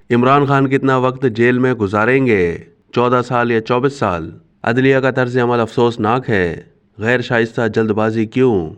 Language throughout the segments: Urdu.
عمران خان کتنا وقت جیل میں گزاریں گے؟ 14 سال یا 24 سال؟ عدلیہ کا طرز عمل افسوسناک ہے، غیر شائستہ جلد بازی کیوں؟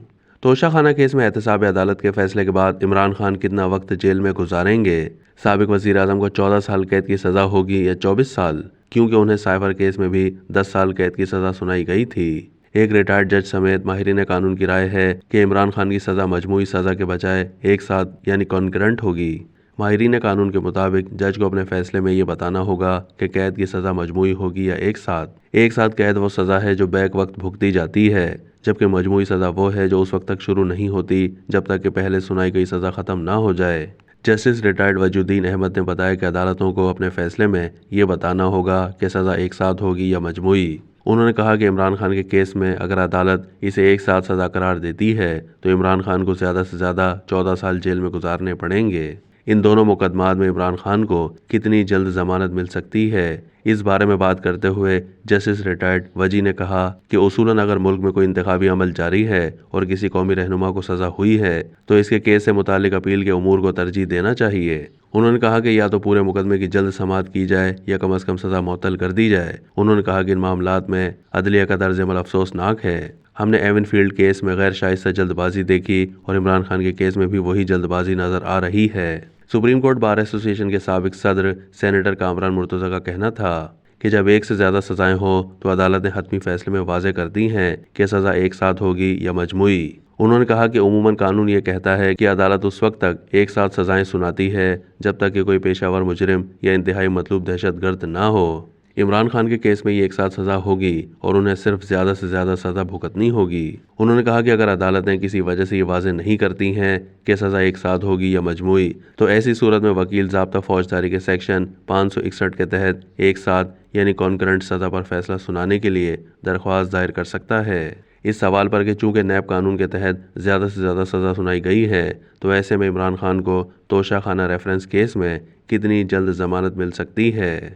توشہ خانہ کیس میں احتساب عدالت کے فیصلے کے بعد عمران خان کتنا وقت جیل میں گزاریں گے؟ سابق وزیر اعظم کو 14 سال قید کی سزا ہوگی یا 24 سال؟ کیونکہ انہیں سائفر کیس میں بھی 10 سال قید کی سزا سنائی گئی تھی۔ ایک ریٹائرڈ جج سمیت ماہرین قانون کی رائے ہے کہ عمران خان کی سزا مجموعی سزا کے بجائے ایک ساتھ یعنی کنکرنٹ ہوگی۔ ماہرین قانون کے مطابق جج کو اپنے فیصلے میں یہ بتانا ہوگا کہ قید کی سزا مجموعی ہوگی یا ایک ساتھ قید وہ سزا ہے جو بیک وقت بھگتی جاتی ہے، جبکہ مجموعی سزا وہ ہے جو اس وقت تک شروع نہیں ہوتی جب تک کہ پہلے سنائی گئی سزا ختم نہ ہو جائے۔ جسٹس ریٹائرڈ وجی الدین احمد نے بتایا کہ عدالتوں کو اپنے فیصلے میں یہ بتانا ہوگا کہ سزا ایک ساتھ ہوگی یا مجموعی۔ انہوں نے کہا کہ عمران خان کے کیس میں اگر عدالت اسے ایک ساتھ سزا قرار دیتی ہے تو عمران خان کو زیادہ سے زیادہ 14 سال جیل میں گزارنے پڑیں گے۔ ان دونوں مقدمات میں عمران خان کو کتنی جلد ضمانت مل سکتی ہے، اس بارے میں بات کرتے ہوئے جسٹس ریٹائرڈ وجی نے کہا کہ اصولاً اگر ملک میں کوئی انتخابی عمل جاری ہے اور کسی قومی رہنما کو سزا ہوئی ہے تو اس کے کیس سے متعلق اپیل کے امور کو ترجیح دینا چاہیے۔ انہوں نے کہا کہ یا تو پورے مقدمے کی جلد سماعت کی جائے یا کم از کم سزا معطل کر دی جائے۔ انہوں نے کہا کہ ان معاملات میں عدلیہ کا طرز عمل افسوسناک ہے۔ ہم نے ایون فیلڈ کیس میں غیر شائستہ جلد بازی دیکھی اور عمران خان کے کیس میں بھی وہی جلد بازی نظر آ رہی ہے۔ سپریم کورٹ بار ایسوسی ایشن کے سابق صدر سینیٹر کامران مرتضیٰ کا کہنا تھا کہ جب ایک سے زیادہ سزائیں ہوں تو عدالتیں حتمی فیصلے میں واضح کرتی ہیں کہ سزا ایک ساتھ ہوگی یا مجموعی۔ انہوں نے کہا کہ عموماً قانون یہ کہتا ہے کہ عدالت اس وقت تک ایک ساتھ سزائیں سناتی ہے جب تک کہ کوئی پیشہ ور مجرم یا انتہائی مطلوب دہشت گرد نہ ہو۔ عمران خان کے کیس میں یہ ایک ساتھ سزا ہوگی اور انہیں صرف زیادہ سے زیادہ سزا بھگتنی ہوگی۔ انہوں نے کہا کہ اگر عدالتیں کسی وجہ سے یہ واضح نہیں کرتی ہیں کہ سزا ایک ساتھ ہوگی یا مجموعی تو ایسی صورت میں وکیل ضابطہ فوجداری کے سیکشن 561 کے تحت ایک ساتھ یعنی کنکرنٹ سزا پر فیصلہ سنانے کے لیے درخواست دائر کر سکتا ہے۔ اس سوال پر کہ چونکہ نیب قانون کے تحت زیادہ سے زیادہ سزا سنائی گئی ہے تو ایسے میں عمران خان کو توشہ خانہ ریفرنس کیس میں کتنی جلد ضمانت مل سکتی ہے۔